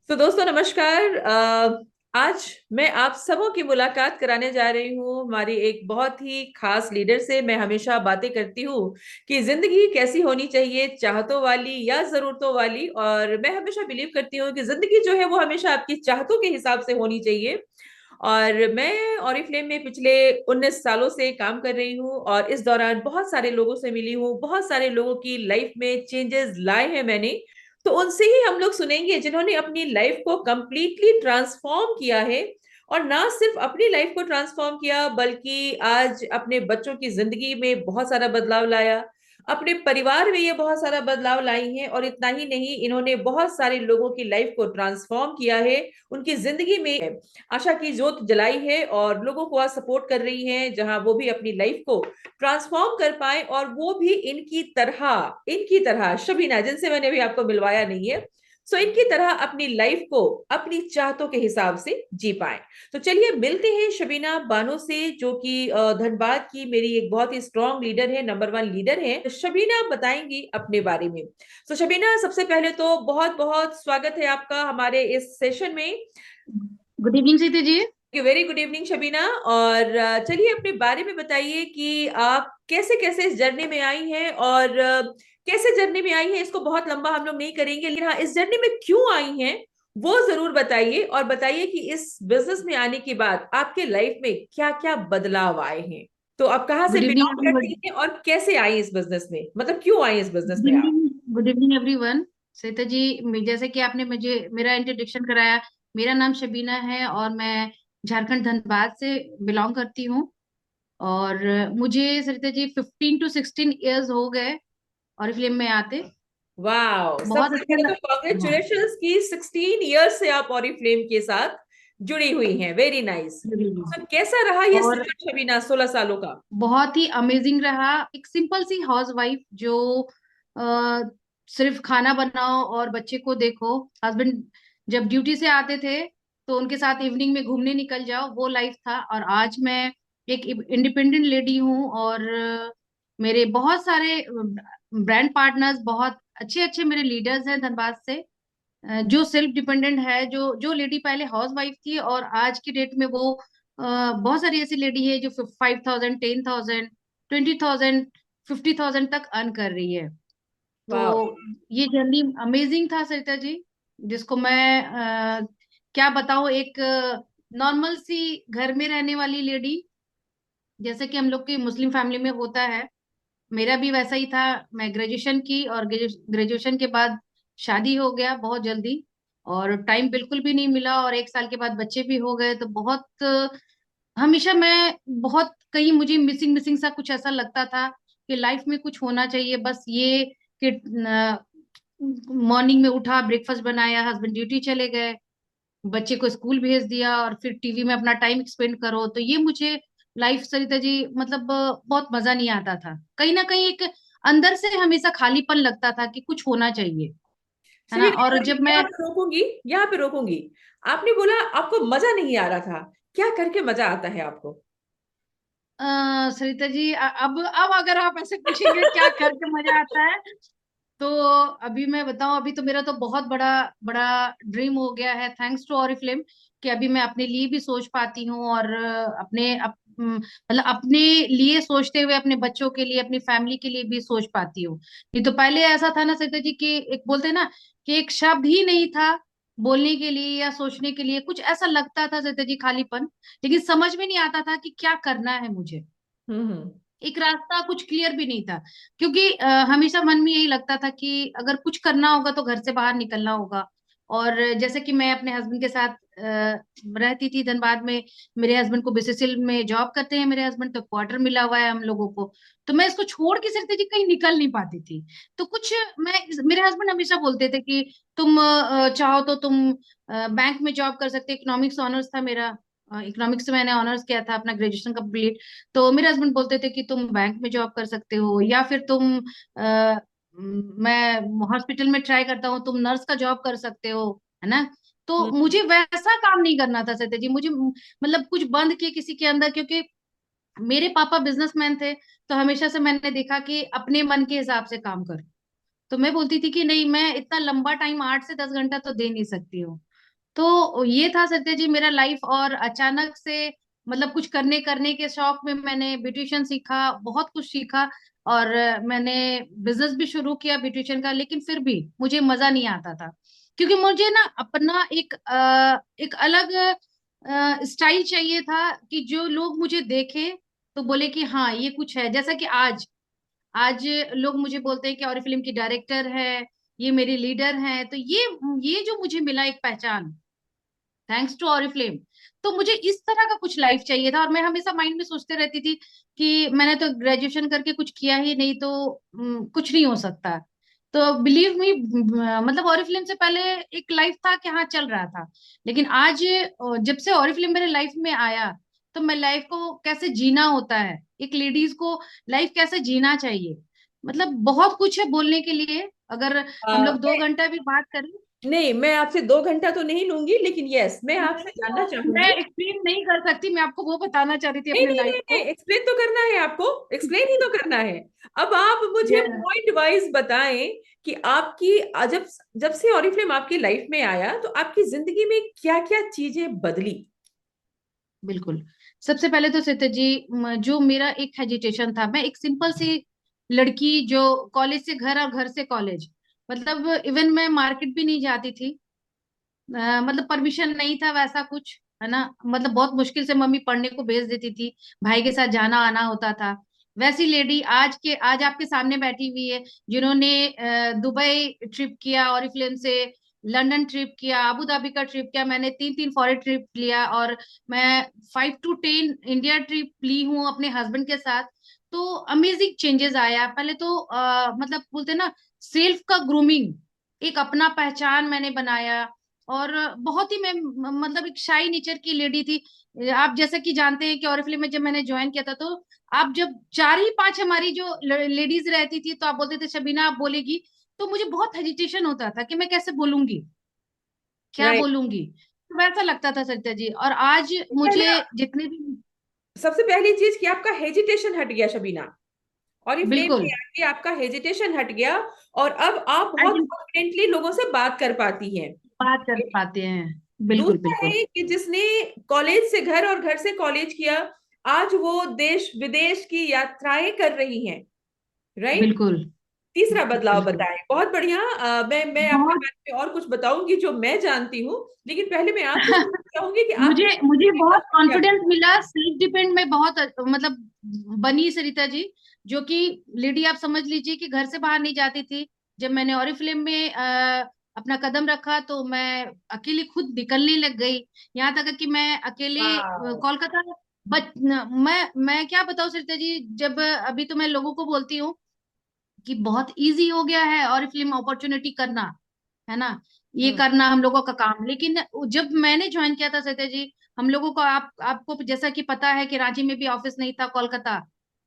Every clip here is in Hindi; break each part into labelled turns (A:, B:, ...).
A: तो दोस्तों नमस्कार। आज मैं आप सबों की मुलाकात कराने जा रही हूँ हमारी एक बहुत ही खास लीडर से। मैं हमेशा बातें करती हूँ कि जिंदगी कैसी होनी चाहिए, चाहतों वाली या जरूरतों वाली। और मैं हमेशा बिलीव करती हूँ कि जिंदगी जो है वो हमेशा आपकी चाहतों के हिसाब से होनी चाहिए। और मैं ऑरिफ्लेम में पिछले 19 सालों से काम कर रही हूँ और इस दौरान बहुत सारे लोगों से मिली हूँ, बहुत सारे लोगों की लाइफ में चेंजेस लाए हैं मैंने। तो उनसे ही हम लोग सुनेंगे जिन्होंने अपनी लाइफ को कंप्लीटली ट्रांसफॉर्म किया है। और ना सिर्फ अपनी लाइफ को ट्रांसफॉर्म किया बल्कि आज अपने बच्चों की जिंदगी में बहुत सारा बदलाव लाया, अपने परिवार में ये बहुत सारा बदलाव लाई हैं। और इतना ही नहीं, इन्होंने बहुत सारे लोगों की लाइफ को ट्रांसफॉर्म किया है, उनकी जिंदगी में आशा की जोत जलाई है और लोगों को आज सपोर्ट कर रही हैं जहां वो भी अपनी लाइफ को ट्रांसफॉर्म कर पाए। और वो भी इनकी तरह शबीना, जिनसे मैंने अभी आपको मिलवाया नहीं है, सो इनकी तरह अपनी लाइफ को अपनी चाहतों के हिसाब से जी पाए। तो चलिए मिलते हैं शबीना बानो से, जो कि धनबाद की मेरी एक बहुत ही स्ट्रांग लीडर है, नंबर वन लीडर है। तो शबीना बताएंगी अपने बारे में। तो शबीना, सबसे पहले तो बहुत बहुत स्वागत है आपका हमारे इस सेशन में।
B: Good evening Seete ji.
A: Very good evening Shabina. और चलिए अपने बारे में बताइए कि आप कैसे कैसे इस जर्नी में आई हैं। और कैसे जर्नी में आई हैं इसको बहुत लंबा हम लोग नहीं करेंगे, लेकिन हाँ, इस जर्नी में क्यों आई हैं वो जरूर बताइए। और बताइए कि इस बिजनेस में आने के बाद आपके लाइफ में क्या क्या बदलाव आए हैं। तो आप कहाँ से
B: गुड इवनिंग
A: बिलोंग
B: एवरीवन।
A: करती हैं और कैसे आई इस बिजनेस में, मतलब क्यों आई इस बिजनेस
B: गुड
A: में आप।
B: Evening good evening everyone. Sita ji, जैसे कि आपने मुझे मेरा इंट्रोडक्शन कराया, मेरा नाम शबीना है और मैं झारखंड धनबाद से बिलोंग करती हूँ। और मुझे सरिता जी 15 to 16 ईयर्स हो गए और फिल्म में आते।
A: वाह,
B: बहुत
A: सबसे
B: अच्छा
A: पहले तो
B: हाँ,
A: कॉन्ग्रेचुलेशंस की 16 ईयर्स से आप ऑरिफ्लेम के साथ जुड़ी हुई हैं। Very nice.
B: जरूर।
A: तो कैसा रहा ये
B: और
A: सफर शबीना 16 सालों का।
B: बहुत ही अमेजिंग रहा। एक सिंपल सी हाउस वाइफ जो आ, सिर्फ खाना बनाओ और बच्चे को देखो। हस्बैंड जब ड्यूटी से आते थे तो उनके साथ इवनिंग में घूमने निकल जाओ, वो लाइफ था। और आज मैं एक इंडिपेंडेंट लेडी हूँ और मेरे बहुत सारे ब्रांड पार्टनर्स, बहुत अच्छे अच्छे मेरे लीडर्स हैं धनबाद से। जो सेल्फ डिपेंडेंट है, जो जो लेडी पहले हाउस वाइफ थी और आज की डेट में वो बहुत सारी ऐसी लेडी है जो 5,000, 10,000, 20,000, 50,000 तक अर्न कर रही है। तो
A: वाह।
B: ये जर्नी अमेजिंग था सरिता जी, जिसको मैं क्या बताऊं। एक नॉर्मल सी घर में रहने वाली लेडी, जैसे कि हम लोग की मुस्लिम फैमिली में होता है, मेरा भी वैसा ही था। मैं ग्रेजुएशन की और ग्रेजुएशन के बाद शादी हो गया बहुत जल्दी, और टाइम बिल्कुल भी नहीं मिला। और 1 साल के बाद बच्चे भी हो गए, तो बहुत हमेशा मैं बहुत कहीं मुझे मिसिंग मिसिंग सा कुछ ऐसा लगता था कि लाइफ में कुछ होना चाहिए। बस ये कि मॉर्निंग में उठा, ब्रेकफास्ट बनाया, हस्बैंड ड्यूटी चले गए, बच्चे को स्कूल भेज दिया और फिर टीवी में अपना टाइम स्पेंड करो। तो ये मुझे लाइफ सरिता जी मतलब बहुत मजा नहीं आता था। कहीं ना कहीं एक अंदर से हमेशा खालीपन लगता था कि कुछ होना चाहिए, है ना।
A: शबीना,
B: और
A: मैं
B: जब
A: यहाँ
B: मैं
A: पे रोकूंगी, यहाँ पे रोकूंगी। आपने बोला आपको मजा नहीं आ रहा था, क्या करके मजा आता है आपको।
B: सरिता जी, अब अगर आप ऐसे पूछेंगे क्या करके मजा आता है, तो अभी मैं बताऊं। अभी तो मेरा तो बहुत बड़ा बड़ा ड्रीम हो गया है, थैंक्स टू ऑरिफ्लेम, कि अभी मैं अपने लिए भी सोच पाती हूँ और मतलब अपने लिए सोचते हुए अपने बच्चों के लिए, अपनी फैमिली के लिए भी सोच पाती हूँ। नहीं तो पहले ऐसा था ना सरिता जी कि एक बोलते हैं ना कि एक शब्द ही नहीं था बोलने के लिए या सोचने के लिए। कुछ ऐसा लगता था सरिता जी, खालीपन। लेकिन समझ में नहीं आता था कि क्या करना है मुझे।
A: हम्म।
B: एक रास्ता कुछ क्लियर भी नहीं था, क्योंकि हमेशा मन में यही लगता था कि अगर कुछ करना होगा तो घर से बाहर निकलना होगा। और जैसे कि मैं अपने हस्बैंड के साथ रहती थी धनबाद में। मेरे हस्बैंड को बीसीसीएल में जॉब करते हैं, मेरे हस्बैंड तो क्वार्टर मिला हुआ है हम लोगों को। तो मैं इसको छोड़ के सिर्फ जी कहीं निकल नहीं पाती थी। तो कुछ मेरे हस्बैंड हमेशा बोलते थे कि तुम चाहो तो तुम बैंक में जॉब कर सकते। इकोनॉमिक्स ऑनर्स था मेरा, इकोनॉमिक्स से मैंने ऑनर्स किया था अपना ग्रेजुएशन कंप्लीट। तो मेरे हस्बैंड बोलते थे कि तुम बैंक में जॉब कर सकते हो, या फिर तुम मैं हॉस्पिटल में ट्राई करता हूँ, तुम नर्स का जॉब कर सकते हो, है ना। तो
A: हम्म।
B: मुझे वैसा काम नहीं करना था सत्य जी। मुझे मतलब कुछ बंद किए किसी के अंदर, क्योंकि मेरे पापा बिजनेसमैन थे। तो हमेशा से मैंने देखा कि अपने मन के हिसाब से काम करो। तो मैं बोलती थी कि नहीं, मैं इतना लंबा टाइम 8 से 10 घंटा तो दे नहीं सकती हूँ। तो ये था सत्य जी मेरा लाइफ। और अचानक से मतलब कुछ करने करने के शौक में मैंने ब्यूटिशियन सीखा, बहुत कुछ सीखा। और मैंने बिजनेस भी शुरू किया ब्यूटिशियन का, लेकिन फिर भी मुझे मजा नहीं आता था, क्योंकि मुझे ना अपना एक अलग स्टाइल चाहिए था, कि जो लोग मुझे देखे तो बोले कि हाँ ये कुछ है। जैसा कि आज आज लोग मुझे बोलते हैं कि और फिल्म की डायरेक्टर है, ये मेरी लीडर है। तो ये जो मुझे मिला एक पहचान, थैंक्स टू ऑरिफ्लेम। तो मुझे इस तरह का कुछ लाइफ चाहिए था। और मैं हमेशा माइंड में सोचते रहती थी कि मैंने तो ग्रेजुएशन करके कुछ किया ही नहीं, तो कुछ नहीं हो सकता। तो बिलीव मी, मतलब ऑरिफ्लेम से पहले एक लाइफ था कि हाँ चल रहा था। लेकिन आज जब से ऑरिफ्लेम मेरे लाइफ में आया, तो मैं लाइफ को कैसे जीना होता है, एक लेडीज को लाइफ कैसे जीना चाहिए, मतलब बहुत कुछ है बोलने के लिए। अगर हम लोग दो
A: मैं
B: घंटा भी बात करें।
A: नहीं, मैं आपसे 2 घंटा तो नहीं लूंगी, लेकिन यस, मैं आपसे
B: नहीं
A: जानना
B: तो मैं
A: चाहूंगी।
B: एक्सप्लेन नहीं कर सकती, मैं आपको वो बताना चाह रही थी
A: नहीं
B: अपने
A: नहीं
B: लाइफ
A: नहीं
B: को।
A: नहीं, एक्सप्लेन तो करना है आपको, एक्सप्लेन ही तो करना है। अब आप मुझे
B: Yeah,
A: पॉइंट वाइज बताएं कि आपकी जब जब से ऑरिफ्लेम आपकी लाइफ में आया तो आपकी जिंदगी में क्या क्या चीजें बदली।
B: बिल्कुल। सबसे पहले तो सीता जी, जो मेरा एक हेजिटेशन था, मैं एक सिंपल सी लड़की जो कॉलेज से घर और घर से कॉलेज, मतलब इवन मैं मार्केट भी नहीं जाती थी। मतलब परमिशन नहीं था वैसा कुछ, है ना। मतलब बहुत मुश्किल से मम्मी पढ़ने को भेज देती थी, भाई के साथ जाना आना होता था। वैसी लेडी आज आपके सामने बैठी हुई है, जिन्होंने दुबई ट्रिप किया ऑरिफ्लेम से, लंदन ट्रिप किया, अबू धाबी का ट्रिप किया, मैंने 3-3 फॉरेन ट्रिप लिया, और मैं 5 to 10 इंडिया ट्रिप ली हूँ अपने हस्बैंड के साथ। तो अमेजिंग चेंजेस आया। पहले तो मतलब बोलते हैं ना, सेल्फ का ग्रूमिंग, एक अपना पहचान मैंने बनाया। और बहुत ही मैं मतलब एक शाई नेचर की लेडी थी। आप जैसा कि जानते हैं कि ऑरिफ्लेम में जब मैंने ज्वाइन किया था, तो आप जब 4 ही 5 हमारी जो लेडीज रहती थी, तो आप बोलते थे शबीना आप बोलेगी। तो मुझे बहुत हेजिटेशन होता था कि मैं कैसे बोलूंगी, क्या
A: राइट।
B: बोलूंगी। तो वैसा लगता था सरिता जी। और आज मुझे
A: पहला,
B: जितने भी।
A: सबसे पहली चीज कि आपका हेजिटेशन हट गया शबीना, और ये फ्लेम
B: बिल्कुल।
A: में आके आपका हेजिटेशन हट गया, और अब आप बहुत
B: आज
A: कॉन्फिडेंटली लोगों से बात कर पाती हैं।
B: बात कर पाते हैं। बिल्कुल
A: दूसरा
B: बिल्कुल।
A: है कि जिसने कॉलेज से घर और घर से कॉलेज किया, आज वो देश विदेश की यात्राएं कर रही हैं। राइट।
B: बिल्कुल
A: तीसरा बदलाव
B: बिल्कुल।
A: बताएं, बहुत बढ़िया। मैं आपके
B: बहुत।
A: बारे में और कुछ बताऊंगी जो मैं जानती हूँ, लेकिन पहले मैं आपसे जानना चाहूंगी कि
B: मुझे
A: आपने
B: मुझे बहुत
A: क्या
B: कॉन्फिडेंस मिला, सेल्फ डिपेंड में बहुत मतलब बनी सरिता जी। जो कि लेडी आप समझ लीजिए कि घर से बाहर नहीं जाती थी। जब मैंने ऑरिफ्लेम में अपना कदम रखा, तो मैं अकेली खुद निकलने लग गई। यहाँ तक कि मैं अकेले
A: वाह।
B: कोलकाता मैं क्या बताऊँ सरिता जी, जब अभी तो मैं लोगों को बोलती हूँ कि बहुत इजी हो गया है और फिल्म अपॉर्चुनिटी करना, है ना, ये
A: हम्म।
B: करना हम लोगों का काम। लेकिन जब मैंने ज्वाइन किया था सत्या जी, हम लोगों को आपको जैसा कि पता है कि रांची में भी ऑफिस नहीं था, कोलकाता।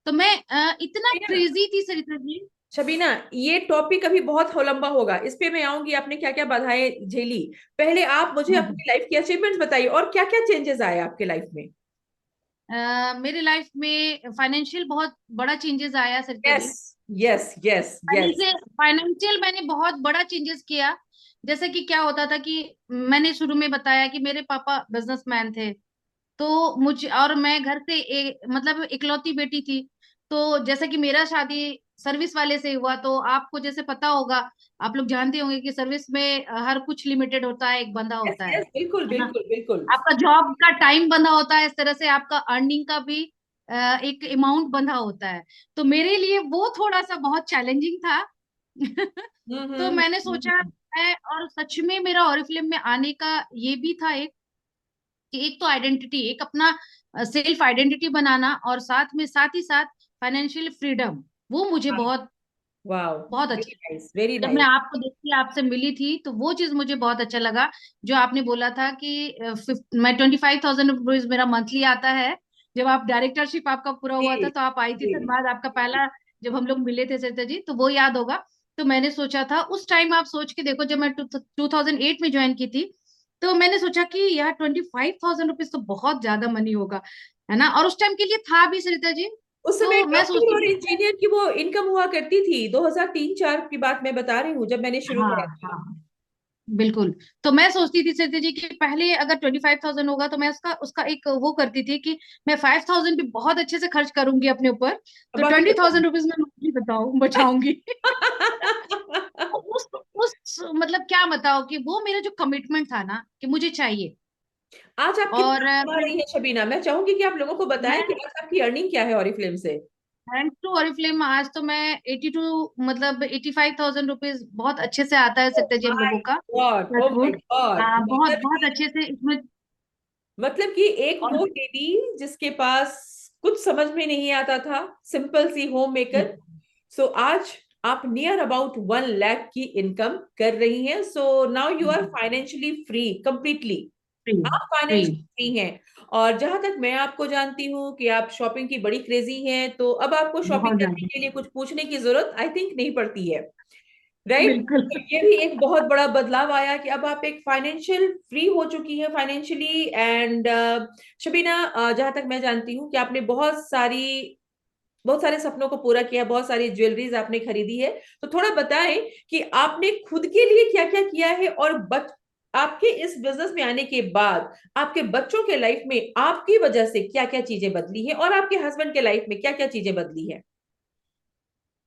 B: तो मैं इतना क्रेजी थी सरिता जी।
A: शबीना, ये टॉपिक अभी बहुत लंबा होगा, इस पे मैं आऊंगी आपने क्या क्या बाधाएं झेली। पहले आप मुझे
B: हम्म।
A: अपनी लाइफ की अचीवमेंट्स बताइए और क्या क्या चेंजेस आए आपके लाइफ में।
B: मेरे लाइफ में फाइनेंशियल बहुत बड़ा चेंजेस आया Sarita
A: yes
B: ji.
A: Yes yes yes.
B: Financial मैंने बहुत बड़ा चेंजेस किया। जैसे कि क्या होता था कि मैंने शुरू में बताया कि मेरे पापा बिजनेसमैन थे। तो मुझे और मैं घर से मतलब इकलौती बेटी थी। तो जैसे कि मेरा शादी सर्विस वाले से हुआ, तो आपको जैसे पता होगा, आप लोग जानते होंगे कि सर्विस में हर कुछ लिमिटेड होता है, एक बंधा
A: यस
B: होता
A: यस, बिल्कुल
B: है ना।
A: बिल्कुल बिल्कुल।
B: आपका जॉब का टाइम बंधा होता है, इस तरह से आपका अर्निंग का भी एक अमाउंट बंधा होता है। तो मेरे लिए वो थोड़ा सा बहुत चैलेंजिंग था। तो मैंने सोचा है, और सच में मेरा ऑरिफ्लेम में आने का ये भी था एक, कि एक तो आइडेंटिटी, एक अपना सेल्फ आइडेंटिटी बनाना, और साथ ही साथ फाइनेंशियल फ्रीडम, वो मुझे बहुत
A: वाह।
B: बहुत
A: वेरी
B: अच्छा लगा।
A: नाइस वेरी
B: जब मैं
A: नाइस।
B: आपको देखी, आपसे मिली थी, तो वो चीज मुझे बहुत अच्छा लगा। जो आपने बोला था कि मैं 25,000 रुपीज मेरा मंथली आता है। जब आप डायरेक्टरशिप आपका पूरा हुआ
A: जी
B: था, तो आप आई थी
A: जी।
B: धनबाद, आपका पहला जब हम लोग मिले थे सरिता जी, तो वो याद होगा। तो मैंने सोचा था उस टाइम, आप सोच के देखो, जब मैं 2008 में ज्वाइन की थी, तो मैंने सोचा कि यार 25,000 रुपीज तो बहुत ज्यादा मनी होगा, है ना। और उस टाइम के लिए था भी सरिता जी।
A: उस समय
B: तो मैं
A: डॉक्टर
B: सोचती
A: और
B: थी कि
A: इंजीनियर की वो इनकम हुआ करती थी, 2003-4 की बात मैं बता रही हूँ, जब मैंने शुरू
B: हाँ
A: करा था।
B: हाँ बिल्कुल। तो मैं सोचती थी सरिता जी कि पहले अगर 25,000 होगा तो मैं उसका उसका एक वो करती थी कि मैं 5,000 भी बहुत अच्छे से खर्च करूंगी अपने ऊपर, तो
A: बाकी
B: 20,000 रुपीज मैं मंथली बचाऊंगी।
A: बताओ।
B: उस मतलब क्या बताओ कि वो मेरा जो कमिटमेंट था ना कि मुझे चाहिए।
A: आज आप
B: और
A: कितना कमा
B: फिर
A: रही हैं शबीना? मैं चाहूंगी कि आप लोगों को बताएं
B: मैं
A: कि आज आपकी अर्निंग क्या है ऑरिफ्लेम से।
B: थैंक्स टू ओरिफ्लेम आज तो मैं 82 मतलब 85,000 रुपीज बहुत अच्छे से आता है
A: ओ
B: सत्य जी हम
A: माय
B: लोगों का।
A: God, oh
B: touch
A: my
B: wood.
A: God.
B: हाँ, बहुत
A: मतलब
B: बहुत
A: कि,
B: अच्छे से इसमें।
A: मतलब कि एक
B: और
A: वो लेडी जिसके पास कुछ समझ में नहीं आता था, सिंपल सी होम मेकर, सो आज आप नियर अबाउट 1 लाख की इनकम कर रही हैं। So now you are financially free completely.
B: Free
A: आप
B: फ्री
A: फाइनेंशियली फ्री हैं। और जहां तक मैं आपको जानती हूँ कि आप शॉपिंग की बड़ी क्रेजी हैं, तो अब आपको शॉपिंग
B: बहुत
A: करने
B: ज्यादा।
A: के लिए कुछ पूछने की जरूरत आई थिंक नहीं पड़ती है, राइट?
B: बिल्कुल।
A: तो ये भी एक बहुत बड़ा बदलाव आया कि अब आप एक फाइनेंशियल फ्री हो चुकी हैं फाइनेंशियली। एंड शबीना, जहां तक मैं जानती हूँ कि आपने बहुत सारे सपनों को पूरा किया, बहुत सारी ज्वेलरीज आपने खरीदी है। तो थोड़ा बताएं कि आपने खुद के लिए क्या क्या किया है, और आपके इस बिजनेस में आने के बाद आपके बच्चों के लाइफ में आपकी वजह से क्या क्या चीजें बदली है, और आपके हस्बैंड के लाइफ में क्या क्या चीजें बदली है।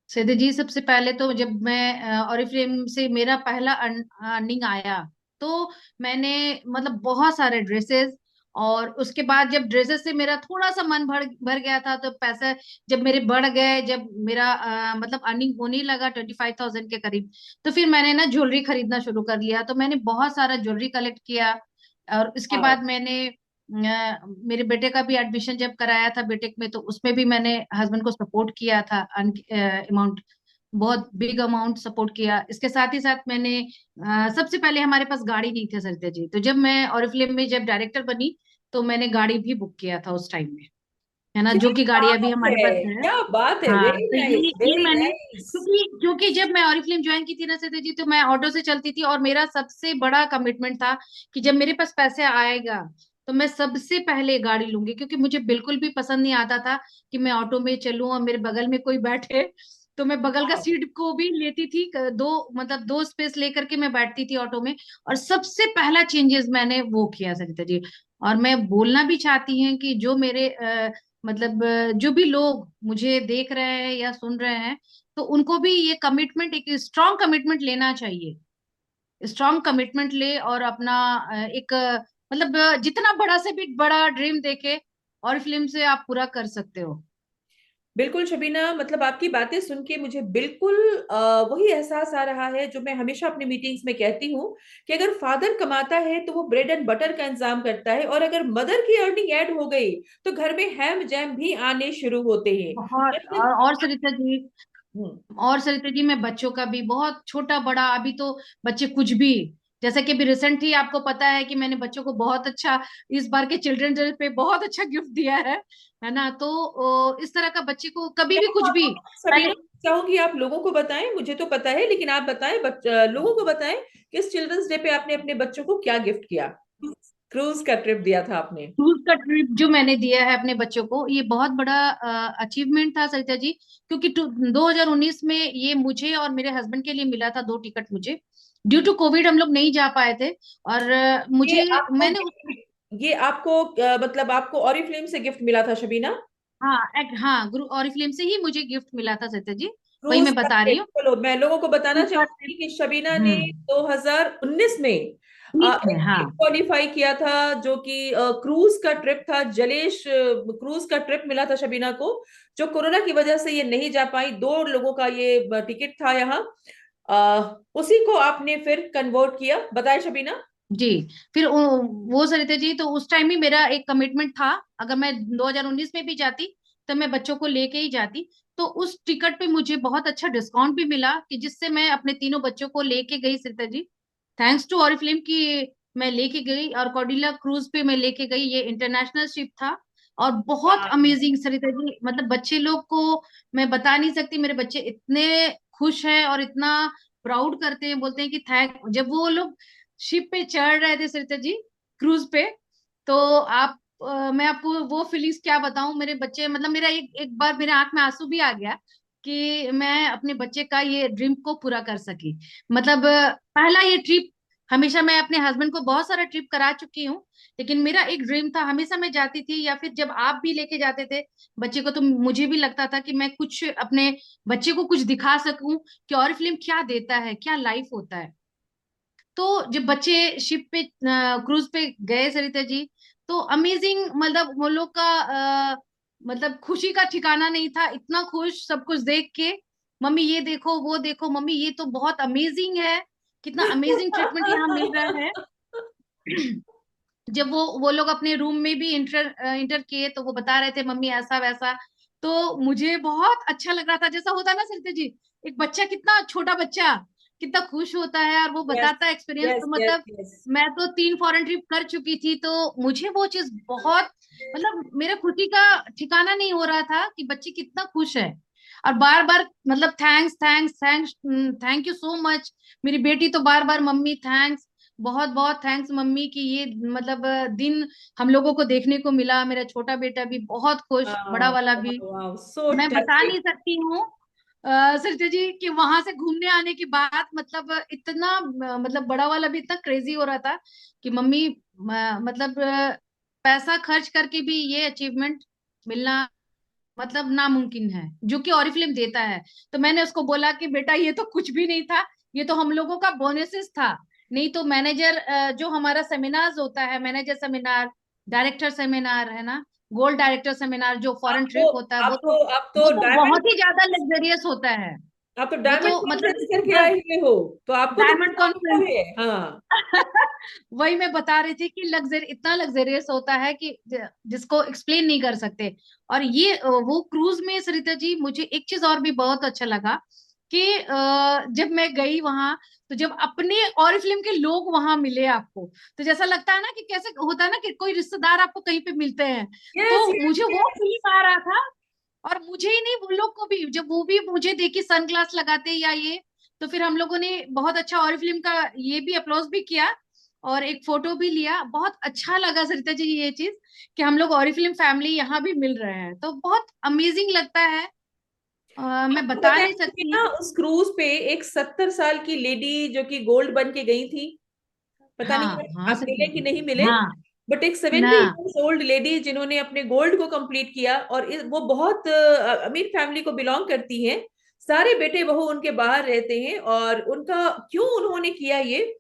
B: सिद्धि जी, सबसे पहले तो जब मैं ऑरिफ्लेम से मेरा पहला अर्निंग आया, तो मैंने मतलब बहुत सारे ड्रेसेस, और उसके बाद जब ड्रेसेस से मेरा थोड़ा सा मन भर भर गया था, तो पैसे जब मेरे बढ़ गए, जब मेरा मतलब अर्निंग होने लगा 25,000 के करीब, तो फिर मैंने ना ज्वेलरी खरीदना शुरू कर लिया। तो मैंने बहुत सारा ज्वेलरी कलेक्ट किया। और इसके
A: हाँ।
B: बाद मैंने मेरे बेटे का भी एडमिशन जब कराया था बीटेक में, तो उसमें भी मैंने हस्बैंड को सपोर्ट किया था, अमाउंट बहुत बिग अमाउंट सपोर्ट किया। इसके साथ ही साथ मैंने सबसे पहले हमारे पास गाड़ी नहीं थे सरिता जी, तो जब मैं ऑरिफ्लेम में जब डायरेक्टर बनी, तो मैंने गाड़ी भी बुक किया था उस टाइम में, है ना,
A: क्या
B: जो कि गाड़ी अभी
A: बात
B: हमारे पास
A: है,
B: है।
A: क्या बात है,
B: हाँ,
A: वेरी
B: तो
A: नाइस,
B: ये
A: वेरी
B: मैंने,
A: नाइस।
B: क्योंकि जब मैं ऑरिफ्लेम ज्वाइन की थी ना सरिता जी, तो मैं ऑटो से चलती थी, और मेरा सबसे बड़ा कमिटमेंट था कि जब मेरे पास पैसे आएगा, तो मैं सबसे पहले गाड़ी लूंगी, क्योंकि मुझे बिल्कुल भी पसंद नहीं आता था कि मैं ऑटो में चलूं और मेरे बगल में कोई बैठे। तो मैं बगल का सीट को भी लेती थी, दो मतलब दो स्पेस लेकर के मैं बैठती थी ऑटो में। और सबसे पहला चेंजेस मैंने वो किया सरिता जी। और मैं बोलना भी चाहती हूँ कि जो मेरे मतलब जो भी लोग मुझे देख रहे हैं या सुन रहे हैं, तो उनको भी ये कमिटमेंट, एक स्ट्रांग कमिटमेंट लेना चाहिए। स्ट्रांग कमिटमेंट ले और अपना एक मतलब जितना बड़ा से भी बड़ा ड्रीम देखे, और फिल्म से आप पूरा कर सकते हो।
A: बिल्कुल शबीना, मतलब आपकी बातें सुन के मुझे बिल्कुल वही एहसास आ रहा है जो मैं हमेशा अपनी मीटिंग्स में कहती हूँ कि अगर फादर कमाता है तो वो ब्रेड एंड बटर का इंतजाम करता है, और अगर मदर की अर्निंग ऐड हो गई तो घर में हैम जैम भी आने शुरू होते हैं।
B: बहुत।
A: मतलब
B: और सरिता जी,
A: हम्म,
B: मैं बच्चों का भी बहुत छोटा बड़ा, अभी तो बच्चे कुछ भी, जैसे कि अभी रिसेंटली आपको पता है कि मैंने बच्चों को बहुत अच्छा, इस बार के चिल्ड्रन डे पे बहुत अच्छा गिफ्ट दिया है ना। तो इस तरह का बच्चे को कभी भी कुछ भी
A: सबीना,
B: पहले।
A: चाहूंगी आप लोगों को बताएं, मुझे तो पता है लेकिन आप बताएं, लोगों को बताएं कि इस चिल्ड्रंस डे पे आपने अपने बच्चों को क्या गिफ्ट किया। क्रूज का ट्रिप दिया था आपने।
B: टूर का ट्रिप जो मैंने दिया है अपने बच्चों को, ये बहुत बड़ा अचीवमेंट था सरिता जी, क्योंकि 2019 में ये मुझे और मेरे हस्बैंड के लिए मिला था, दो टिकट मुझे। ड्यू टू कोविड हम लोग नहीं जा पाए थे। और
A: ये
B: मुझे
A: आपको
B: मैंने
A: ये आपको मतलब आपको ऑरिफ्लेम से गिफ्ट मिला था शबीना?
B: हाँ हाँ, गुरु और फिल्म से ही मुझे गिफ्ट मिला था सरिता जी। वही
A: क्रूज
B: मैं
A: का
B: बता रही
A: ट्रिप,
B: हूँ।
A: चलो मैं लोगों को बताना
B: क्रूज का ट्रिप।
A: चाहूंगी कि शबीना ने
B: हम्म।
A: 2019 में
B: ठीक है।
A: एक
B: हाँ।
A: ट्रिप क्वालिफाई किया था, जो कि क्रूज का ट्रिप था, जलेश क्रूज का ट्रिप मिला था शबीना को, जो कोरोना की वजह से ये नहीं जा पाई। 2 लोगों का ये टिकट था यहाँ। उसी को आपने फिर कन्वर्ट किया, बताए शबीना।
B: जी। फिर वो सरिता जी, तो उस टाइम ही मेरा एक कमिटमेंट था, अगर मैं 2019 में भी जाती, तो मैं बच्चों को लेके ही जाती। तो उस टिकट पे मुझे बहुत अच्छा डिस्काउंट भी मिला, कि जिससे मैं अपने तीनों बच्चों को लेके गई सरिता जी। थैंक्स टू और फिल्म की मैं लेके गई, और कॉर्डिला क्रूज पे मैं लेके गई। ये इंटरनेशनल शिप था, और बहुत अमेजिंग सरिता जी, मतलब बच्चे लोग को मैं बता नहीं सकती, मेरे बच्चे इतने खुश हैं और इतना प्राउड करते हैं, बोलते हैं कि थैंक, जब वो लोग शिप पे चढ़ रहे थे सरिता जी, क्रूज पे, तो आप मैं आपको वो फीलिंग्स क्या बताऊं, मेरे बच्चे मतलब मेरा एक एक बार मेरे आंख में आंसू भी आ गया कि मैं अपने बच्चे का ये ड्रीम को पूरा कर सकी। मतलब पहला ये ट्रिप हमेशा मैं अपने हस्बैंड को बहुत सारा ट्रिप करा चुकी हूँ, लेकिन मेरा एक ड्रीम था, हमेशा मैं जाती थी, या फिर जब आप भी लेके जाते थे बच्चे को, तो मुझे भी लगता था कि मैं कुछ अपने बच्चे को कुछ दिखा सकूं कि और फिल्म क्या देता है, क्या लाइफ होता है। तो जब बच्चे शिप पे क्रूज पे गए सरिता जी, तो अमेजिंग, मतलब वो लोग का मतलब खुशी का ठिकाना नहीं था, इतना खुश सब कुछ देख के। मम्मी ये देखो, वो देखो, मम्मी ये तो बहुत अमेजिंग है, कितना अमेजिंग ट्रीटमेंट यहाँ मिल रहा है। जब वो लोग अपने रूम में भी इंटर इंटर किए, तो वो बता रहे थे मम्मी ऐसा वैसा। तो मुझे बहुत अच्छा लग रहा था, जैसा होता है ना सरिता जी, एक बच्चा, कितना छोटा बच्चा कितना खुश होता है और वो
A: यस,
B: बताता है एक्सपीरियंस।
A: यस,
B: तो
A: यस,
B: मतलब
A: यस।
B: मैं तो 3 फॉरेन ट्रिप कर चुकी थी, तो मुझे वो चीज बहुत, मतलब मेरे खुशी का ठिकाना नहीं हो रहा था कि बच्चे कितना खुश है। और बार बार मतलब thanks thanks thanks, thank you so much. मेरी बेटी तो बार बार मम्मी थैंक्स, बहुत बहुत थैंक्स मम्मी कि ये मतलब दिन हम लोगों को देखने को मिला। मेरा छोटा बेटा भी बहुत खुश, बड़ा वाला भी।
A: वाओ, सो
B: मैं बता नहीं
A: टचिंग।
B: सकती हूँ सरिता जी कि वहां से घूमने आने के बाद मतलब इतना मतलब बड़ा वाला भी इतना क्रेजी हो रहा था कि मम्मी मतलब पैसा खर्च करके भी ये अचीवमेंट मिलना मतलब नामुमकिन है, जो कि ऑरिफ्लेम देता है। तो मैंने उसको बोला कि बेटा ये तो कुछ भी नहीं था, ये तो हम लोगों का बोनसेस था। नहीं तो मैनेजर जो हमारा सेमिनार्स होता है, मैनेजर सेमिनार, डायरेक्टर सेमिनार है ना, गोल्ड डायरेक्टर सेमिनार, जो
A: आप
B: फॉरेन
A: तो
B: ट्रिप होता है,
A: आप तो आप
B: वो
A: तो
B: तो
A: डायमंड
B: बहुत ही ज्यादा लग्जरियस होता है।
A: आप तो
B: वो
A: डायमंड
B: तो मतलब
A: कॉन्फ्रेंस करके आए
B: बस
A: हुए हो, तो आपको तो
B: डायमंड
A: पूरा अनुभव
B: कॉन्फ्रेंस
A: है। हाँ।
B: वही मैं बता रही थी कि इतना लग्जरियस होता है कि जिसको एक्सप्लेन नहीं कर सकते। और ये वो क्रूज में सरिता जी, मुझे एक चीज और भी बहुत अच्छा लगा कि जब मैं गई वहां, तो जब अपने और फिल्म के लोग वहां मिले आपको, तो जैसा लगता है ना कि कैसे होता है ना कि कोई रिश्तेदार आपको कहीं पे मिलते हैं,
A: यस,
B: तो
A: यस,
B: मुझे वो
A: यस।
B: फील आ रहा था। और मुझे ही नहीं, वो लोग को भी, जब वो भी मुझे देखी सनग्लास लगाते या ये, तो फिर हम लोगों ने बहुत अच्छा और फिल्म का ये भी अप्लॉज भी किया और एक फोटो भी लिया। बहुत अच्छा लगा सरिता जी ये चीज कि हम लोग और फिल्म फैमिली यहाँ भी मिल रहे हैं, तो बहुत अमेजिंग लगता है। मैं
A: आपको
B: बता
A: पता
B: नहीं
A: है कि
B: सकती।
A: ना, उस क्रूज पे एक 70 साल की लेडी जो कि गोल्ड बन के गई थी, पता नहीं
B: हाँ हाँ
A: आप
B: सरिता
A: मिले कि
B: जी।
A: नहीं मिले।
B: हाँ
A: बट एक
B: ना।
A: 70 ईयर्स ओल्ड लेडी जिन्होंने अपने गोल्ड को कंप्लीट किया, और वो बहुत अमीर फैमिली को बिलोंग करती हैं। सारे बेटे बहू उनके बाहर रहते हैं, और उनका क्यों उन्होंने किया ये,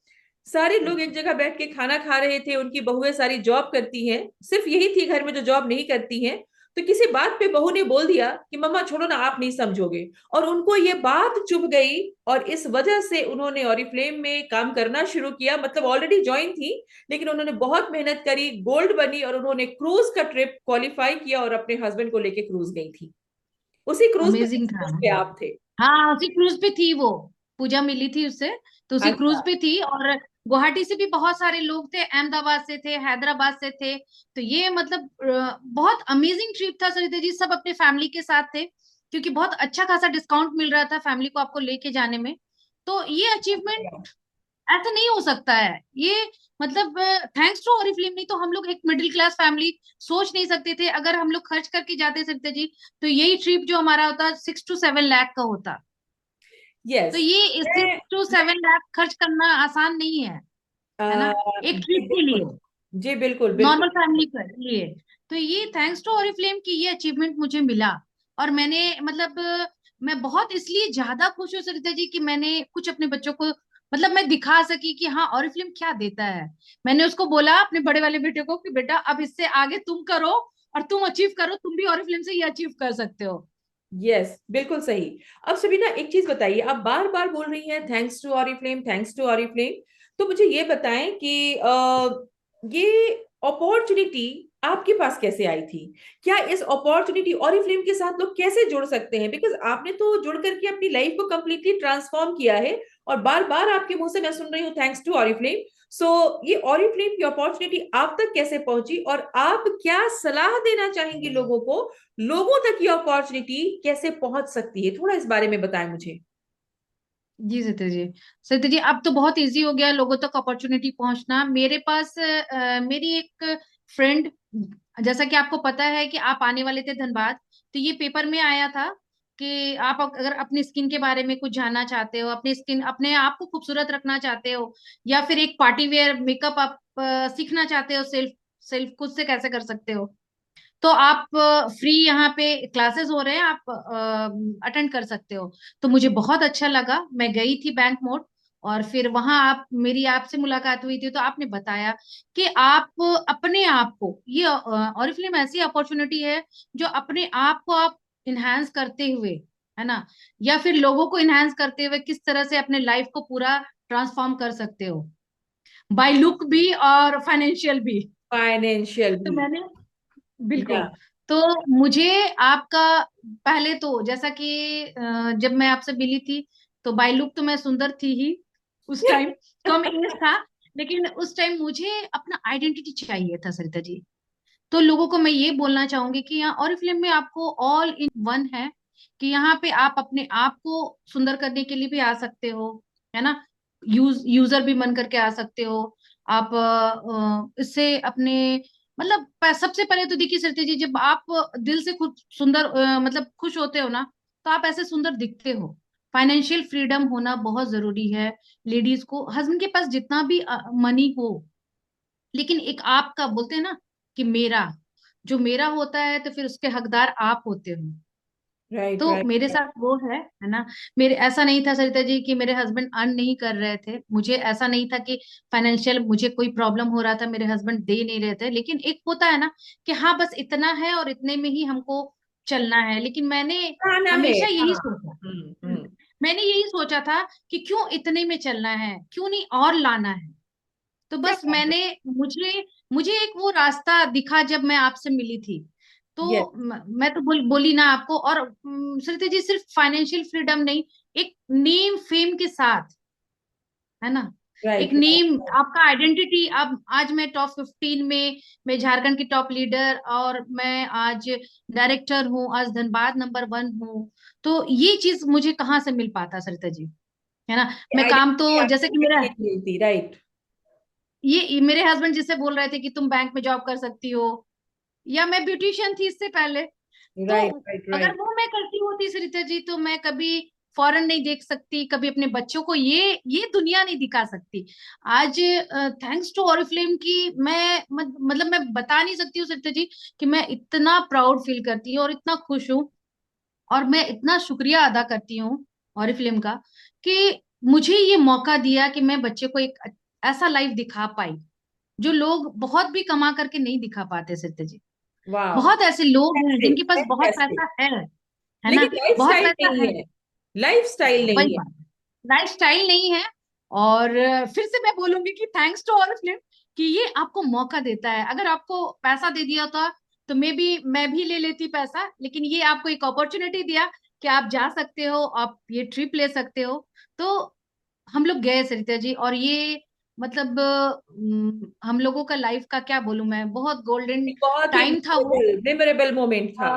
A: सारे लोग एक जगह बैठ के खाना खा रहे थे, उनकी बहुएं सारी जॉब करती हैं, सिर्फ यही थी घर में जो जॉब नहीं करती हैं। तो किसी बात पे बहू ने बोल दिया कि मम्मा छोड़ो ना, आप नहीं समझोगे। और उनको ये बात चुभ गई, और इस वजह से उन्होंने ऑरिफ्लेम में काम करना शुरू किया। मतलब ऑलरेडी ज्वाइन थी, लेकिन उन्होंने बहुत मेहनत करी, गोल्ड बनी, और उन्होंने क्रूज का ट्रिप क्वालिफाई किया, और अपने हस्बैंड को लेके क्रूज गई थी। उसी क्रूज पे, जिस
B: अमेजिंग था।
A: क्रूज पे आप थे।
B: हाँ उसी क्रूज पे थी वो, पूजा मिली थी उससे, तो उसी
A: अच्छा।
B: क्रूज पे थी। और गुवाहाटी से भी बहुत सारे लोग थे, अहमदाबाद से थे, हैदराबाद से थे। तो ये मतलब बहुत अमेजिंग ट्रिप था सरिता जी, सब अपने फैमिली के साथ थे, क्योंकि बहुत अच्छा खासा डिस्काउंट मिल रहा था फैमिली को आपको लेके जाने में। तो ये अचीवमेंट ऐसा नहीं हो सकता है ये, मतलब थैंक्स टू ऑरिफ्लेम। नहीं तो हम लोग एक मिडिल क्लास फैमिली सोच नहीं सकते थे, अगर हम लोग खर्च करके जाते सरिता जी, तो यही ट्रिप जो हमारा होता 6 to 7 लाख का होता। तो
A: यस।
B: ये
A: मैं
B: 6 to 7 लाख खर्च करना आसान नहीं है ना, एक
A: जी
B: ट्रिप के लिए,
A: बिल्कुल। जी बिल्कुल,
B: नॉर्मल
A: बिल्कुल।
B: फैमिली के लिए। तो ये थैंक्स टू ऑरिफ्लेम की ये अचीवमेंट मुझे मिला। और मैंने मतलब मैं बहुत इसलिए ज्यादा खुश हूँ सरिता जी कि मैंने कुछ अपने बच्चों को मतलब मैं दिखा सकी कि हाँ ऑरिफ्लेम क्या देता है। मैंने उसको बोला अपने बड़े वाले बेटे को कि बेटा अब इससे आगे तुम करो, और तुम अचीव करो, तुम भी ऑरिफ्लेम से ये अचीव कर सकते हो।
A: यस, बिल्कुल सही। अब सबीना, एक चीज बताइए, आप बार बार बोल रही हैं thanks to Oriflame, thanks to Oriflame. तो मुझे ये बताएं कि ये अपॉर्चुनिटी आपके पास कैसे आई थी? क्या इस अपॉर्चुनिटी ऑरिफ्लेम के साथ लोग कैसे जुड़ सकते हैं? बिकॉज आपने तो जुड़ करके अपनी लाइफ को कंप्लीटली ट्रांसफॉर्म किया है, और बार बार आपके मुंह से मैं सुन रही हूँ थैंक्स टू ऑरिफ्लेम। सो ये ऑरिफ्लेम की अपॉर्चुनिटी आप तक कैसे पहुंची, और आप क्या सलाह देना चाहेंगी लोगों को? लोगों तक ये अपॉर्चुनिटी कैसे पहुंच सकती है, थोड़ा इस बारे में बताएं मुझे।
B: जी सत्य जी, सत्य जी अब तो बहुत इजी हो गया है लोगों तक अपॉर्चुनिटी पहुंचना। मेरे पास मेरी एक फ्रेंड, जैसा कि आपको पता है कि आप आने वाले थे धनबाद, तो ये पेपर में आया था कि आप अगर अपनी स्किन के बारे में कुछ जानना चाहते हो, अपनी स्किन, अपने आप को खूबसूरत रखना चाहते हो, या फिर एक पार्टी वेयर मेकअप आप सीखना चाहते हो, सेल्फ सेल्फ खुद से कैसे कर सकते हो, तो आप फ्री यहाँ पे क्लासेस हो रहे हैं, आप अटेंड कर सकते हो। तो मुझे बहुत अच्छा लगा, मैं गई थी बैंक मोड, और फिर वहां आप मेरी आपसे मुलाकात हुई थी, तो आपने बताया कि आप अपने आप को, ये ऑरिफ्लेम ऐसी अपॉर्चुनिटी है जो अपने आप को आप इनहेंस करते हुए, है ना, या फिर लोगों को इनहेंस करते हुए किस तरह से अपने लाइफ को पूरा ट्रांसफॉर्म कर सकते हो, बाय लुक भी और फाइनेंशियल भी।
A: फाइनेंशियल
B: तो
A: भी।
B: मैंने,
A: या
B: बिल्कुल, तो मुझे आपका, पहले तो जैसा कि जब मैं आपसे मिली थी, तो बाय लुक तो मैं सुंदर थी ही उस टाइम, कम एज था, लेकिन उस टाइम मुझे अपना आइडेंटिटी चाहिए था सरिता जी। तो लोगों को मैं ये बोलना चाहूंगी कि यहाँ और फिल्म में आपको ऑल इन वन है, कि यहाँ पे आप अपने आप को सुंदर करने के लिए भी आ सकते हो, है ना, यूजर भी बन करके आ सकते हो आप, इससे अपने, मतलब सबसे पहले तो देखिए सरिता जी, जब आप दिल से खुद सुंदर, मतलब खुश होते हो ना, तो आप ऐसे सुंदर दिखते हो। फाइनेंशियल फ्रीडम होना बहुत जरूरी है लेडीज को, हस्बैंड के पास जितना भी मनी हो, लेकिन एक आपका बोलते हैं ना कि मेरा, जो मेरा होता है, तो फिर उसके हकदार आप होते हो।
A: राइट
B: तो
A: राइट।
B: मेरे साथ वो है ना। मेरे ऐसा नहीं था सरिता जी कि मेरे हस्बैंड अर्न नहीं कर रहे थे, मुझे ऐसा नहीं था कि फाइनेंशियल मुझे कोई प्रॉब्लम हो रहा था, मेरे हस्बैंड दे नहीं रहे थे, लेकिन एक होता है ना कि हाँ बस इतना है और इतने में ही हमको चलना है। लेकिन मैंने
A: खाना है।
B: हमेशा यही
A: हाँ।
B: सोचा,
A: हम्म।
B: मैंने यही सोचा था कि क्यों इतने में चलना है, क्यों नहीं और लाना है। तो
A: क्या
B: बस
A: बात है।
B: मैंने, मुझे मुझे एक वो रास्ता दिखा जब मैं आपसे मिली थी।
A: यस।
B: तो मैं तो बोली ना आपको, और सरिता जी सिर्फ फाइनेंशियल फ्रीडम नहीं, एक नेम फेम के साथ, है ना, एक
A: राइट
B: नेम,
A: राइट।
B: आपका आइडेंटिटी। अब आज मैं टॉप 15 में, मैं झारखंड की टॉप लीडर, और मैं आज डायरेक्टर हूँ, आज धनबाद नंबर 1 हूँ। तो ये चीज मुझे कहाँ से मिल पाता सरिता जी, है ना। मैं काम तो,
A: आइडेंटिटी
B: जैसे
A: आपको
B: कि
A: कहीं
B: मेरा,
A: नहीं मिलती। राइट
B: ये मेरे हस्बैंड जिससे बोल रहे थे कि तुम बैंक में जॉब कर सकती हो, या मैं ब्यूटिशियन थी इससे पहले, तो
A: राइट राइट।
B: अगर
A: राइट।
B: वो मैं करती होती सरिता जी, तो मैं कभी फॉरेन नहीं देख सकती, कभी अपने बच्चों को ये दुनिया नहीं दिखा सकती। आज थैंक्स टू ऑरिफ्लेम की, मैं मतलब मैं बता नहीं सकती हूँ सरिता जी कि मैं इतना प्राउड फील करती हूँ और इतना खुश हूँ, और मैं इतना शुक्रिया अदा करती हूँ ऑरिफ्लेम का, कि मुझे ये मौका दिया कि मैं बच्चे को एक ऐसा लाइफ दिखा पाई जो लोग बहुत भी कमा करके नहीं दिखा पाते सत्य जी।
A: वाह।
B: बहुत ऐसे लोग हैं जिनके पास बहुत
A: फैंटास्टिक।
B: पैसा है ना,
A: लेकिन लाइफ
B: बहुत
A: स्टाइल
B: पैसा
A: नहीं
B: है,
A: है। लाइफ स्टाइल
B: वही
A: नहीं है।
B: बात, लाइफ स्टाइल नहीं है। और फिर से मैं बोलूंगी कि थैंक्स टू ऑल फिल्म, कि ये आपको मौका देता है। अगर आपको पैसा दे दिया था, तो मैं भी ले लेती पैसा, लेकिन ये आपको एक अपॉर्चुनिटी दिया कि आप जा सकते हो, आप ये ट्रिप ले सकते हो। तो हम लोग गए सरिता जी, और ये मतलब हम लोगों का लाइफ का क्या बोलूं मैं, बहुत गोल्डन
A: एक बहुत ही
B: टाइम था वो।
A: मेमोरेबल मेमोरेबल मोमेंट था।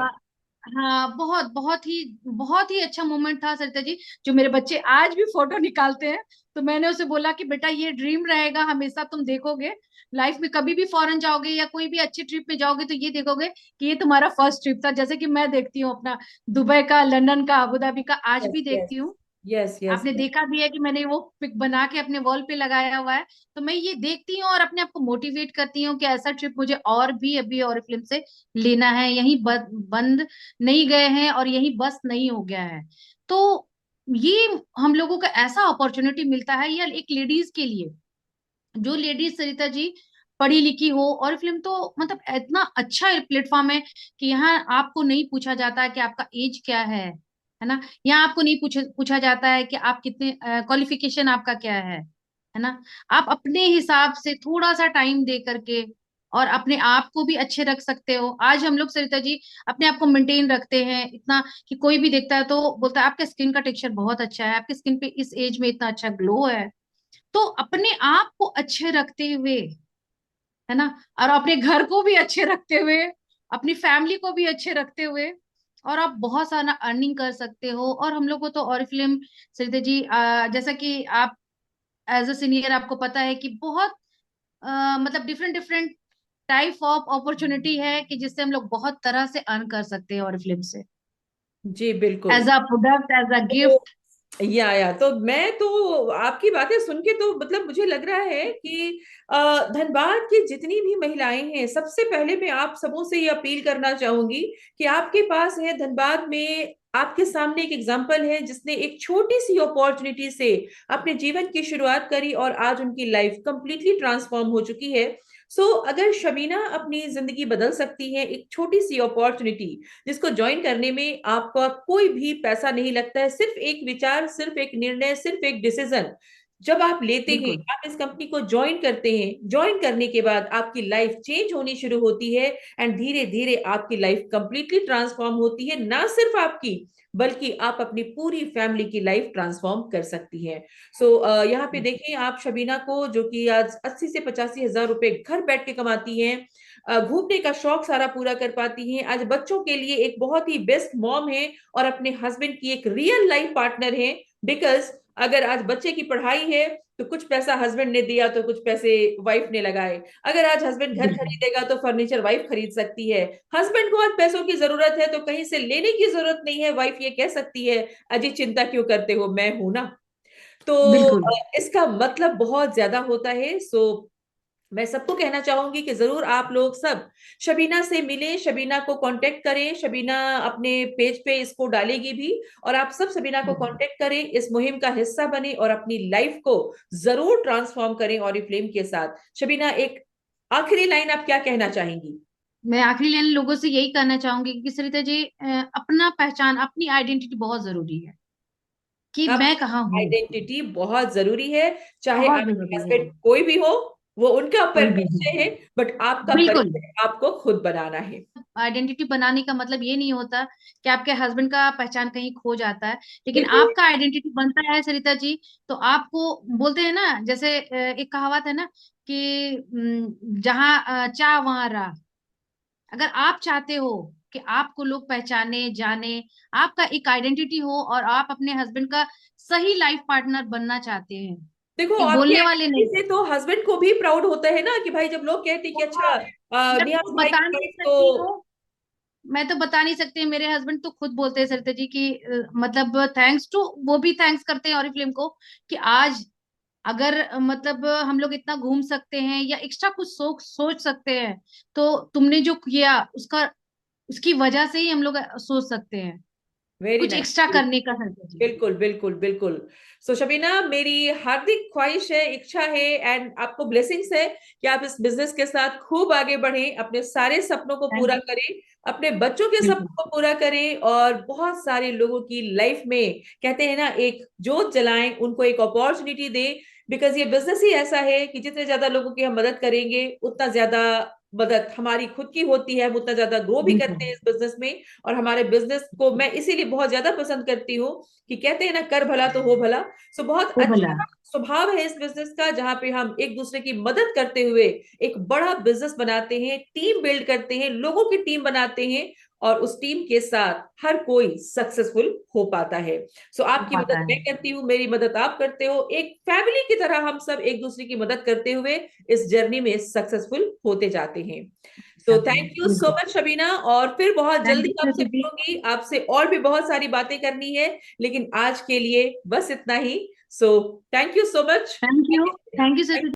B: हाँ, बहुत बहुत ही अच्छा मोमेंट था सरिता जी, जो मेरे बच्चे आज भी फोटो निकालते हैं। तो मैंने उसे बोला कि बेटा ये ड्रीम रहेगा हमेशा, तुम देखोगे लाइफ में, कभी भी फॉरेन जाओगे या कोई भी अच्छी ट्रिप में जाओगे, तो ये देखोगे कि ये तुम्हारा फर्स्ट ट्रिप था। जैसे कि मैं देखती हूँ अपना दुबई का, लंदन का, अबू धाबी का, आज
A: यस
B: भी
A: यस।
B: देखती हूँ।
A: Yes yes.
B: आपने देखा भी है कि मैंने वो पिक बना के अपने वॉल पे लगाया हुआ है। तो मैं ये देखती हूँ और अपने आप को मोटिवेट करती हूँ कि ऐसा ट्रिप मुझे और भी अभी और फिल्म से लेना है, यही बंद नहीं गए हैं और यही बस नहीं हो गया है। तो ये हम लोगों का ऐसा अपॉर्चुनिटी मिलता है, या एक लेडीज के लिए, जो लेडीज सरिता जी पढ़ी लिखी हो, और फिल्म तो मतलब इतना अच्छा प्लेटफॉर्म है कि यहाँ आपको नहीं पूछा जाता कि आपका एज क्या है ना, यहाँ आपको नहीं पूछा जाता है कि आप कितने क्वालिफिकेशन आपका क्या है ना। आप अपने हिसाब से थोड़ा सा टाइम दे करके और अपने आप को भी अच्छे रख सकते हो। आज हम लोग सरिता जी अपने आप को मेंटेन रखते हैं इतना, कि कोई भी देखता है तो बोलता है आपके स्किन का टेक्सचर बहुत अच्छा है, आपकी स्किन पे इस एज में इतना अच्छा ग्लो है। तो अपने आप को अच्छे रखते हुए, है ना, और अपने घर को भी अच्छे रखते हुए, अपनी फैमिली को भी अच्छे रखते हुए, और आप बहुत सारा अर्निंग कर सकते हो। और हम लोग को तो और फिल्म सरिता जी, जैसा कि आप एज अ सीनियर आपको पता है कि बहुत मतलब different different type of opportunity है कि जिससे हम लोग बहुत तरह से अर्न कर सकते हैं और फिल्म से।
A: जी बिल्कुल।
B: As a product, as a
A: तो
B: गिफ्ट।
A: या तो मैं तो आपकी बातें सुन के तो मतलब मुझे लग रहा है कि धनबाद की जितनी भी महिलाएं हैं, सबसे पहले मैं आप सबों से ये अपील करना चाहूंगी कि आपके पास है धनबाद में, आपके सामने एक एग्जाम्पल है जिसने एक छोटी सी अपॉर्चुनिटी से अपने जीवन की शुरुआत करी और आज उनकी लाइफ कंप्लीटली ट्रांसफॉर्म हो चुकी है। अगर शबीना अपनी जिंदगी बदल सकती है, एक छोटी सी अपॉर्चुनिटी जिसको ज्वाइन करने में आपका कोई भी पैसा नहीं लगता है, सिर्फ एक विचार, सिर्फ एक निर्णय, सिर्फ एक डिसीजन जब आप लेते हैं,
B: बिल्कुल
A: आप इस कंपनी को ज्वाइन करते हैं, ज्वाइन करने के बाद आपकी लाइफ चेंज होनी शुरू होती है। एंड धीरे धीरे आपकी लाइफ कंप्लीटली ट्रांसफॉर्म होती है, ना सिर्फ आपकी बल्कि आप अपनी पूरी फैमिली की लाइफ ट्रांसफॉर्म कर सकती हैं। यहाँ पे देखें आप शबीना को, जो कि आज 80 से 85 हजार रुपए घर बैठ के कमाती हैं, घूमने का शौक सारा पूरा कर पाती हैं, आज बच्चों के लिए एक बहुत ही बेस्ट मॉम है और अपने हस्बैंड की एक रियल लाइफ पार्टनर है। बिकॉज अगर आज बच्चे की पढ़ाई है तो कुछ पैसा हस्बैंड ने दिया, तो कुछ पैसे वाइफ ने लगाए। अगर आज हस्बैंड घर
B: बिल्कुल
A: खरीदेगा तो फर्नीचर वाइफ खरीद सकती है। हस्बैंड को आज पैसों की जरूरत है तो कहीं से लेने की जरूरत नहीं है, वाइफ ये कह सकती है अजी चिंता क्यों करते हो, मैं हूं ना। तो
B: बिल्कुल।
A: इसका मतलब बहुत ज्यादा होता है। मैं सबको कहना चाहूंगी कि जरूर आप लोग सब शबीना से मिलें, शबीना को कांटेक्ट करें, शबीना अपने पेज पे इसको डालेगी भी, और आप सब शबीना को कांटेक्ट करें, इस मुहिम का हिस्सा बने और अपनी लाइफ को जरूर ट्रांसफॉर्म करें ऑरिफ्लेम के साथ। शबीना, एक आखिरी लाइन आप क्या कहना चाहेंगी?
B: मैं आखिरी लाइन लोगों से यही कहना चाहूंगी कि सरिता जी, अपना पहचान, अपनी आइडेंटिटी बहुत जरूरी है कि मैं
A: आपकी
B: कहाँ हूँ।
A: आइडेंटिटी बहुत जरूरी है, चाहे
B: बहुत
A: आपके
B: जरूरी है।
A: हस्बैंड कोई भी हो, वो उनका
B: कोई भी हो।
A: परिचय है, बट आपका
B: बिल्कुल।
A: परिचय आपको खुद बनाना है।
B: आइडेंटिटी बनाने का मतलब ये नहीं होता कि आपके हस्बैंड का पहचान कहीं खो जाता है, लेकिन
A: बिल्कुल।
B: आपका आइडेंटिटी बनता है सरिता जी। तो आपको बोलते हैं ना, जैसे एक कहावत है ना कि जहाँ चाह वहां राह। अगर आप चाहते हो कि आपको लोग पहचाने जाने, आपका एक आइडेंटिटी हो और आप अपने हस्बैंड का सही लाइफ पार्टनर बनना चाहते हैं,
A: देखो
B: एक
A: आपकी
B: बोलने वाले
A: आइडेंटिटी
B: नहीं।
A: से तो हस्बैंड को भी प्राउड होता है ना, कि भाई जब लोग कहते हैं कि अच्छा
B: बहुत। मैं
A: नियाज
B: तो
A: भाई
B: बता
A: की
B: नहीं
A: वाइफ
B: सकती
A: तो।
B: हूँ। मैं तो बता नहीं सकती, मेरे हस्बैंड तो खुद बोलते हैं सरिता जी कि मतलब थैंक्स टू, वो भी थैंक्स करते हैं और फिल्म को कि आज अगर मतलब हम लोग इतना घूम सकते हैं या एक्स्ट्रा कुछ सोच सोच सकते हैं, तो तुमने जो किया उसका, उसकी वजह से ही हम लोग सोच सकते हैं
A: वेरी
B: कुछ एक्स्ट्रा
A: नाइस।
B: करने का सरिता जी।
A: बिल्कुल बिल्कुल बिल्कुल। शबीना, मेरी हार्दिक ख्वाहिश है, इच्छा है, एंड आपको ब्लेसिंग्स है कि आप इस बिजनेस के साथ खूब आगे बढ़ें, अपने सारे सपनों को
B: थैंक
A: पूरा
B: यू।
A: करें, अपने बच्चों के
B: बिल्कुल।
A: सपनों को पूरा करें, और बहुत सारे लोगों की लाइफ में कहते हैं ना एक जोत जलाएं, उनको एक अपॉर्चुनिटी दें। बिकॉज ये बिजनेस ही ऐसा है कि जितने ज्यादा लोगों की हम मदद करेंगे, उतना ज्यादा मदद हमारी खुद की होती है, हम उतना ज्यादा ग्रो भी
B: बिल्कुल।
A: करते हैं इस बिजनेस में। और हमारे बिजनेस को मैं इसीलिए बहुत ज्यादा पसंद करती हूँ कि कहते हैं ना कर भला तो हो भला। बहुत
B: वो भला।
A: अच्छा स्वभाव है इस बिजनेस का, जहां पे हम एक दूसरे की मदद करते हुए एक बड़ा बिजनेस बनाते हैं, टीम बिल्ड करते हैं, लोगों की टीम बनाते हैं, और उस टीम के साथ हर कोई सक्सेसफुल हो पाता है।
B: हो
A: आपकी
B: पाता
A: मदद
B: है।
A: मैं करती हूँ, मेरी मदद आप करते हो, एक फैमिली की तरह हम सब एक दूसरे की मदद करते हुए इस जर्नी में सक्सेसफुल होते जाते हैं।
B: जाते हैं
A: थैंक यू सो
B: बिल्कुल।
A: मच शबीना, और फिर बहुत
B: थैंक
A: जल्दी
B: यू
A: आपसे
B: दीदी।
A: मिलूंगी, आपसे और भी बहुत सारी बातें करनी है, लेकिन आज के लिए बस इतना ही। So thank you so much.
B: Thank you. Thank you sir.